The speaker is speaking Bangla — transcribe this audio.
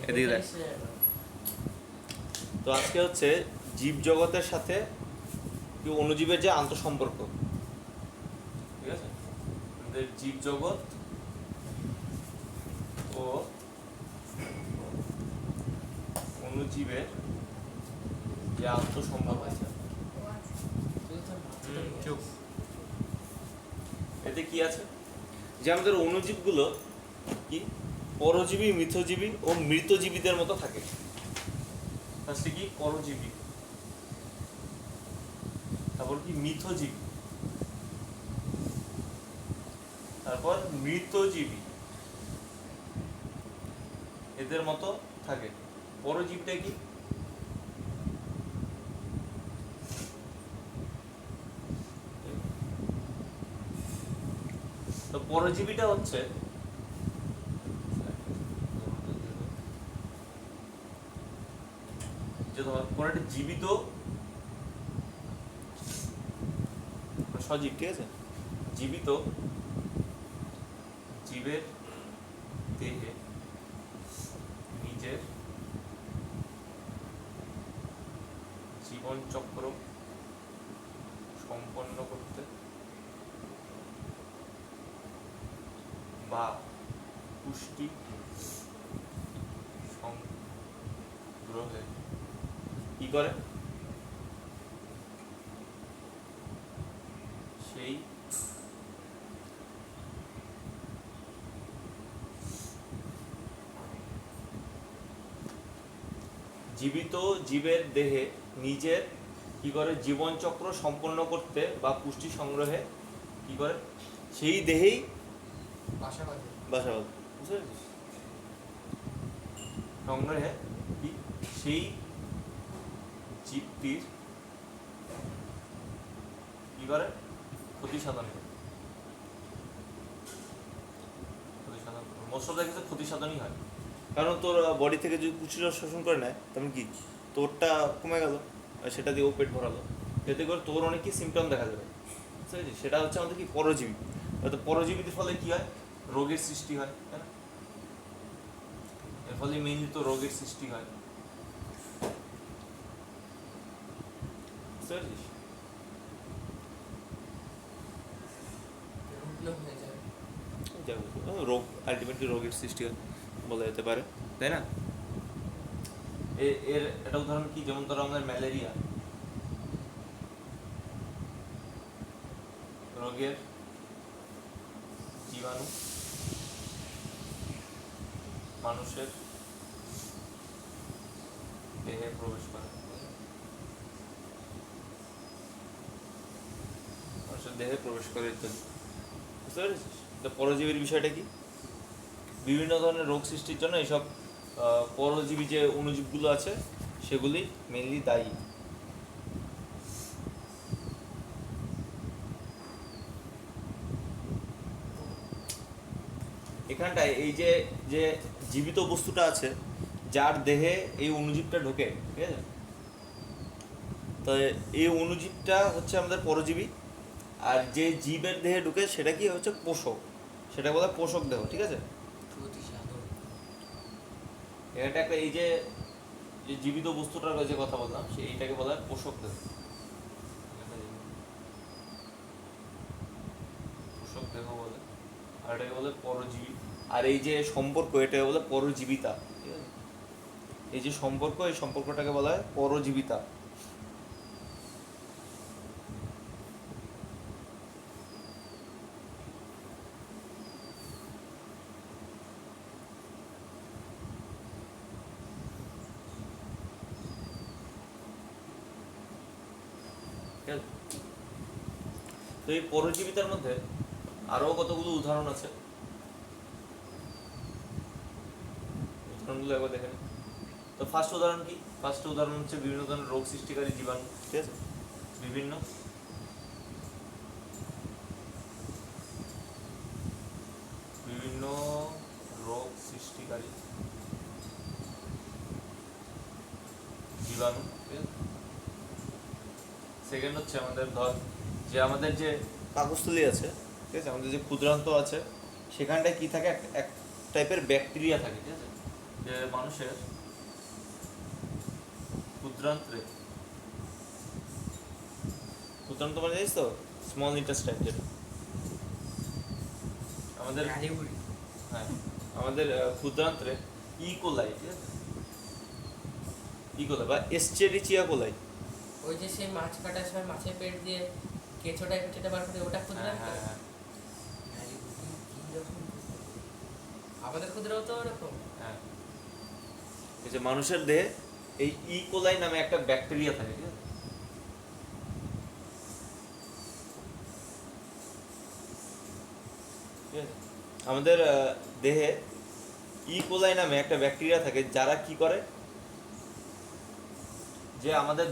এদিকে দেখ। তো আজকে হচ্ছে জীব জগতের সাথে অণুজীবের যে আন্তঃসম্পর্ক, ঠিক আছে, আমাদের জীব জগৎ ও অণুজীবের যে আন্তঃসম্পর্ক আছে, এতে কি আছে যে আমাদের অণুজীবগুলো কি পরজীবী, মিথজীবী ও মৃতজীবীদের মতো থাকে। ফার্স্টে কি পরজীবী, তারপর কি মিথজীবী, তারপর মৃতজীবী, এদের মতো থাকে। পরজীবীটা কি? তো পরজীবীটা হচ্ছে যে ধর কোন একটা জীবিত সজীব, ঠিক আছে, জীবিত জীবের দেহে নিজের জীবন চক্র সম্পন্ন করতে বা পুষ্টি সংগ্রহে কি করে? সেই জীবিত জীবের দেহে নিজের কি করে জীবন চক্র সম্পন্ন করতে বা পুষ্টি সংগ্রহে কি করে? সেই দেহেই বাসা বাঁধে, বুঝতে পেরেছিস? সংগ্রহে কি সেই জীবটির কি করে? ক্ষতি সাধন করে। মোস্ট অফ দ্য ক্ষেত্রে ক্ষতি সাধনই হয়, কারণ তোর বডি থেকে যদি পুষ্টিটা শোষণ করে নেয় তেমন কি তোরটা কমে গেল, আর সেটা দিয়েও পেট ভরালো, এতে করে তোর অনেক কি সিমটম দেখা যাবে, বুঝতে পেরেছিস? সেটা হচ্ছে আমাদের কি পরজীবী। হয়তো পরজীবীদের ফলে কি হয়? রোগের সৃষ্টি হয়, তাই না? এর ফলে মেইনলি তো রোগের সৃষ্টি হয়, বুঝতে পেরেছিস? রোগ আলটিমেটলি রোগের সৃষ্টি হয় বলা যেতে পারে, তাই না? এর একটা উদাহরণ কি, যেমন ধরো আমাদের ম্যালেরিয়া রোগের জীবাণু মানুষের দেহে প্রবেশ করে, মানুষের দেহে প্রবেশ করে ইত্যাদি, বুঝতে পেরেছিস? তো পরজীবীর বিষয়টা কি? বিভিন্ন ধরনের রোগ সৃষ্টির জন্য এইসব পরজীবী যে অণুজীবগুলো আছে সেগুলি মেনলি দায়ী। এখানটায় এই যে যে জীবিত বস্তুটা আছে যার দেহে এই অণুজীবটা ঢোকে, ঠিক আছে, তো এই অণুজীবটা হচ্ছে আমাদের পরজীবী, আর যে জীবের দেহে ঢুকে সেটা কি হচ্ছে পোষক, সেটা বলা হয় পোষক দেহ, ঠিক আছে। এটা একটা এই যে যে জীবিত বস্তুটার যে কথা বললাম সেইটাকে বলা হয় পোষক দেহ, পোষক দেহ বলে, আর এটাকে বলে পরজীবী। আর এই যে সম্পর্ক এটাকে বলে পরজীবিতা, ঠিক আছে, এই যে সম্পর্ক এই সম্পর্কটাকে বলা হয় পরজীবিতা। তো এই পরজীবিতার মধ্যে আরও কতগুলো উদাহরণ আছে, উদাহরণগুলো একবার দেখে নিই। তো ফার্স্ট উদাহরণ কি? ফার্স্ট উদাহরণ হচ্ছে বিভিন্ন ধরনের রোগ সৃষ্টিকারী জীবাণু, ঠিক আছে, বিভিন্ন বিভিন্ন রোগ সৃষ্টিকারী জীবাণু, ঠিক আছে। সেকেন্ড হচ্ছে আমাদের ধর যে আমাদের যে পাকস্থলী আছে, ঠিক আছে, আমাদের যে ক্ষুদ্রান্ত আছে সেখানটায় কি থাকে? এক টাইপের ব্যাকটেরিয়া থাকে, ঠিক আছে, যে মানুষের ক্ষুদ্রান্ত্রে, ক্ষুদ্রান্ত মানে জানিস তো স্মল ইন্টেস্টাইন যেটা আমাদের, হ্যাঁ আমাদের ক্ষুদ্রান্ত্রে ইকোলাই, ঠিক আছে, ইকোলাই বা এস্চেরিচিয়া কোলাই। ওই যে সেই মাছ কাটার সময় মাছের পেট দিয়ে কেঁচো টাইপের যেটা বার করে ওটা ক্ষুদ্রান্ত। হ্যাঁ আমাদের ক্ষুদ্রাও তো ওরকম। হ্যাঁ, এই যে মানুষের দেহে এই ইকোলাই নামে একটা ব্যাকটেরিয়া থাকে, ঠিক আছে, ঠিক আছে? আমাদের দেহে ইকোলাই নামে একটা ব্যাকটেরিয়া থাকে যারা কি করে, যে আমাদের